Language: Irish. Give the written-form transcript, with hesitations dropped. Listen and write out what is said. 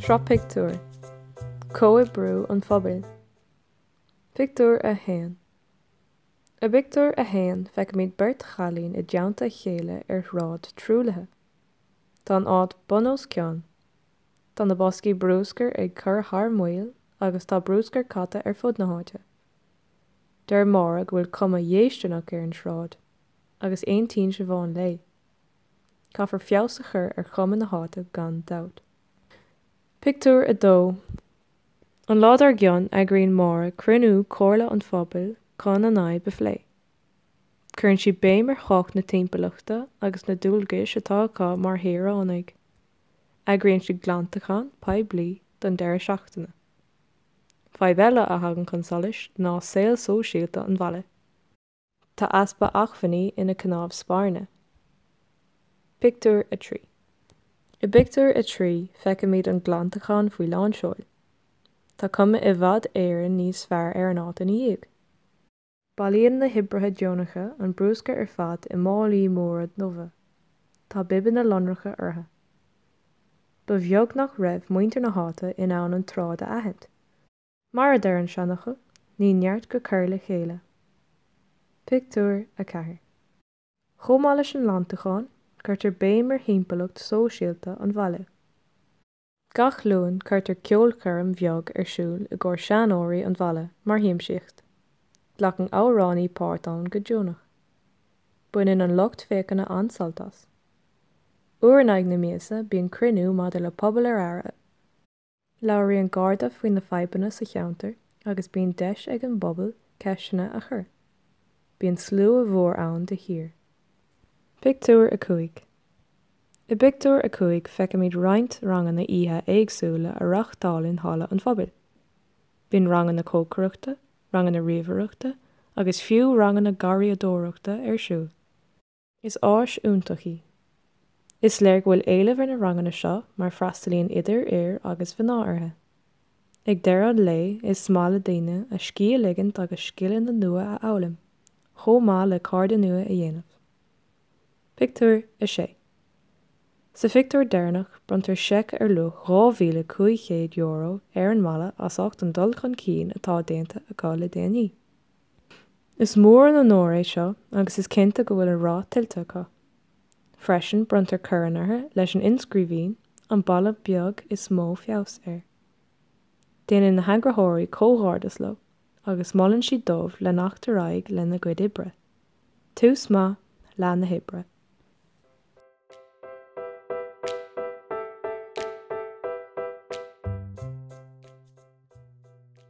Sra Pictiúr, Comhoibriú an Phobail. Pictiúr a haon. A Pictiúr a haon feic míad beirt chalín I deanta chéile rád trúlathe. Tá an áit bunós ceann. Tá na boscaí brúscar ag cur thar muil agus tá brúscar caite fud na háite. Deir mára go bhfuil cuma dhéisteannach ar an sráid, agus aon tín se bháin lei. Caithfar feabhas a chur chuma na háite gan dabhd. Pictiúr a dó. An lád ar gcionn eagraíonn mára cruinniú comhairle an Phobail chun an aghaidh beflé. Cuireann si béim ar chóc na timpeallaachta agus na dúilgais atá acu mar théar annaigh. Eagraíonn si glantachan paidh bliath don deire seachtaine. Phobail a hagann chun solas ná saol sóisialta an bhaile. Tá aspa achmhainní ina cnámh spáirne. Pictiúr a trí. I Pictiúr a trí feicim míad an glantachan faoi lánseoil. Tá cuma I bhfad éireann níos fearr ar an áit in dhéag. Bailíonn na hibrithe deonacha an brúscar ar fad I málaí móra nua. Tá bibin na lonracha ortha. Ba bheag nach raibh muintir na háta in ann an trád a aithint. Mar a deir an seannacha, ní neart go cur le chéile. Pictiúr a ceathair. Chomh leis an lantacháin, cuirtear béim ar thimpeallacht sóisialta an bhaile. Gach luain cuirtear ceolchoirm bheag ar siúl I gcóir seanóirí an bhaile mar thiamsíocht. Ghlach an áránaí páirtán go dúnach. Buineann an lucht féacanna ansaltas. Uair an aghaidh na míosa bíonn cruinniú maidir le pobal ar aire. Labhraíonn an garda faoin na fhadhbanna sa cheantar agus bíonn deis ag an bpobal ceisina a chur. Bíonn slú a bhór ann de thír. Pictiúr a cúig. I Pictiúr a cúig feicim míad roinnt rangan na oíche éagsúla a reachtálinn hála an Phobail. Bíonn rangan na cócaireachta, rangan na riamhaireachta agus fiú rangan na gariadóireachta ar siúl. Is áis úntachaí. Is léir go bhfuil éilimh ar na ranganna seo mar freastalíonn idir ar agus bhnáirthe. Ag deireadh lé is smála daoine a scial ligint agus scileann na nua a amhlaim, chomh maith le carda nua a dhéanamh. Pictiúr a sé. Sa Pictiúr dearnach brontar seic ar luch €2,500 ar an mala as ácht an dul chun cín atá déanta acu le déanaí. Is mór an nóir é seo agus is cinnte go bhfuil an rá tiltte acu. Freisin brontar cuireanartha leis an inscríbhín an balla beag is mó feabhas air. Déanann na hangraitheoirí cóghárdas le agus mollann siad dómh le nachtar aghaidh lena gcuid oibre. Tús maith lean na hoibre.